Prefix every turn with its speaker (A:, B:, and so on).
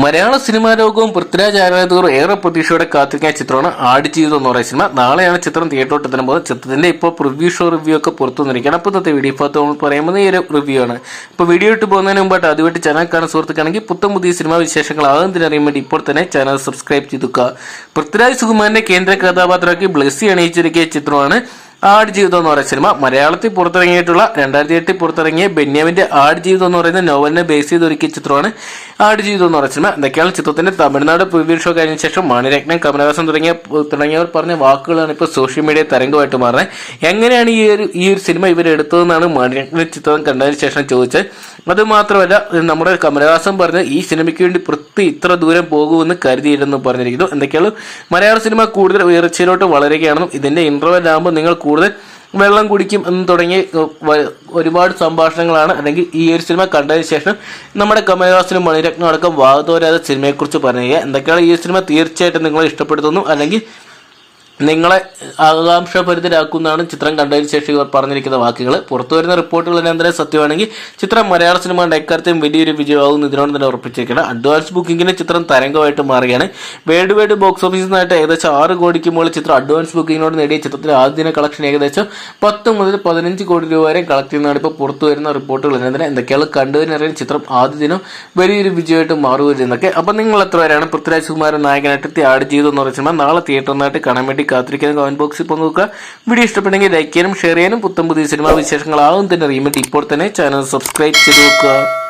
A: മലയാള cinema ലോകവും പൃഥ്വിരാജ് ആരാധകർ ഏറെ പ്രതീക്ഷയോടെ കാത്തിരിക്കുന്ന ചിത്രമാണ് ആടുജീവിതം എന്ന് പറയുന്ന സിനിമ. നാളെയാണ് ചിത്രം തിയേറ്ററോട്ട് എത്താൻ പോകുന്നത്. ചിത്രത്തിന്റെ ഇപ്പോൾ പ്രിവ്യൂ ഒക്കെ പുറത്തു വന്നിരിക്കുകയാണ്. അപ്പോൾ ഇന്നത്തെ വീഡിയോ ഇപ്പോൾ നമ്മൾ പറയുന്നത് ഈ ഒരു റിവ്യൂ ആണ്. ഇപ്പോൾ വീഡിയോ ഇട്ട് പോകുന്നതിന് മുമ്പായിട്ട് ആദ്യമായിട്ട് ചാനൽ കാണുന്ന സുഹൃത്തുക്കാണെങ്കിൽ പുതിയ സിനിമാ വിശേഷങ്ങൾ ആകുന്നതിനറിയാൻ വേണ്ടി ഇപ്പോൾ തന്നെ ചാനൽ സബ്സ്ക്രൈബ് ചെയ്തുക. പൃഥ്വിരാജ് സുകുമാരനെ കേന്ദ്ര കഥാപാത്രമാക്കി ബ്ലെസ്സി അണിയിച്ചിരിക്കിയ ചിത്രമാണ് ആടുജീവിതം എന്ന് പറയുന്ന സിനിമ. മലയാളത്തിൽ പുറത്തിറങ്ങിയിട്ടുള്ള 2008 പുറത്തിറങ്ങിയ ബെന്യാമിന്റെ ആടുജീവിതം എന്ന് പറയുന്ന നോവലിനെ ബേസ് ചെയ്ത് ഒരുക്കിയ ചിത്രമാണ് ആടുജീവിതം എന്ന് പറയുന്ന സിനിമ. എന്തൊക്കെയാണ് ചിത്രത്തിന്റെ തമിഴ്നാട് പ്രിവ്യൂ ഷോ കഴിഞ്ഞ ശേഷം മണിരത്നം, കമലഹാസൻ തുടങ്ങിയവർ പറഞ്ഞ വാക്കുകളാണ് ഇപ്പോൾ സോഷ്യൽ മീഡിയ തരംഗമായിട്ട് മാറുന്നത്. എങ്ങനെയാണ് ഈ ഒരു സിനിമ ഇവരെടുത്തതെന്നാണ് മണിരത്നം ചിത്രം കണ്ടതിന് ശേഷം ചോദിച്ചത്. അത് മാത്രമല്ല, നമ്മുടെ കമലഹാസൻ പറഞ്ഞ ഈ സിനിമയ്ക്ക് വേണ്ടി പൃഥ്വി ഇത്ര ദൂരം പോകുമെന്ന് കരുതിയില്ലെന്ന് പറഞ്ഞിരിക്കുന്നു. എന്തൊക്കെയാണ് മലയാള സിനിമ കൂടുതൽ ഉയർച്ചയിലോട്ട് വളരുകയാണെന്നും ഇതിന്റെ ഇന്റർവെൽ ആകുമ്പോൾ നിങ്ങൾ കൂടുതൽ വെള്ളം കുടിക്കും എന്ന് തുടങ്ങി ഒരുപാട് സംഭാഷണങ്ങളാണ് അല്ലെങ്കിൽ ഈ ഒരു സിനിമ കണ്ടതിന് ശേഷം നമ്മുടെ കമലഹാസനും മണിരത്നം അടക്കം വാദത്തോരാതെ സിനിമയെക്കുറിച്ച് പറയുക. എന്തൊക്കെയാണ് ഈ സിനിമ തീർച്ചയായിട്ടും നിങ്ങളെ ഇഷ്ടപ്പെടുത്തുന്നു അല്ലെങ്കിൽ നിങ്ങളെ ആകാംക്ഷഭരിതരാക്കുന്നതാണ് ചിത്രം കണ്ടതിന് ശേഷം ഇവർ പറഞ്ഞിരിക്കുന്ന വാക്കുകൾ. പുറത്തു വരുന്ന റിപ്പോർട്ടുകൾ തന്നെ സത്യമാണെങ്കിൽ ചിത്രം മലയാള സിനിമയുടെ എക്കാലത്തെയും വലിയൊരു വിജയമാകുന്നു ഇതിനോട് തന്നെ ഉറപ്പിച്ചിരിക്കണം. അഡ്വാൻസ് ബുക്കിങ്ങിന് ചിത്രം തരംഗമായിട്ട് മാറുകയാണ്. വേൾഡ് വൈഡ് ബോക്സ് ഓഫീസിൽ നിന്നായിട്ട് ഏകദേശം 6 കോടിക്ക് മുകളിൽ ചിത്രം അഡ്വാൻസ് ബുക്കിങ്ങിനോട് നേടിയ ചിത്രത്തിന്റെ ആദ്യ ദിന കളക്ഷൻ ഏകദേശം 10 മുതൽ 15 കോടി രൂപ വരെ കളക്ട് ചെയ്യുന്നതാണ് ഇപ്പോൾ പുറത്തു വരുന്ന റിപ്പോർട്ടുകൾ. തന്നെ എന്തൊക്കെയാണ് കണ്ടുവരിനറിയാൻ ചിത്രം ആദ്യ ദിനം വലിയൊരു വിജയമായിട്ട് മാറുകയെന്നൊക്കെ. അപ്പം നിങ്ങൾ എത്ര പേരാണ് പൃഥ്വിരാജ് സുകുമാരൻ നായകനായിട്ട് ആടുജീവിതം എന്ന് പറയുന്ന സിനിമ നാളെ തിയേറ്ററിനായിട്ട് കാണാൻ വേണ്ടി കാത്തിരിക്കുന്ന കമന്റ് ബോക്സിൽ പങ്കുവെക്കുക. വീഡിയോ ഇഷ്ടപ്പെട്ടെങ്കിൽ ലൈക്ക് ചെയ്യാനും ഷെയർ ചെയ്യാനും പുതിയ സിനിമാ വിശേഷങ്ങളാകും തന്നെ അറിയാൻ വേണ്ടി ഇപ്പോൾ തന്നെ ചാനൽ സബ്സ്ക്രൈബ് ചെയ്ത് വെക്കുക.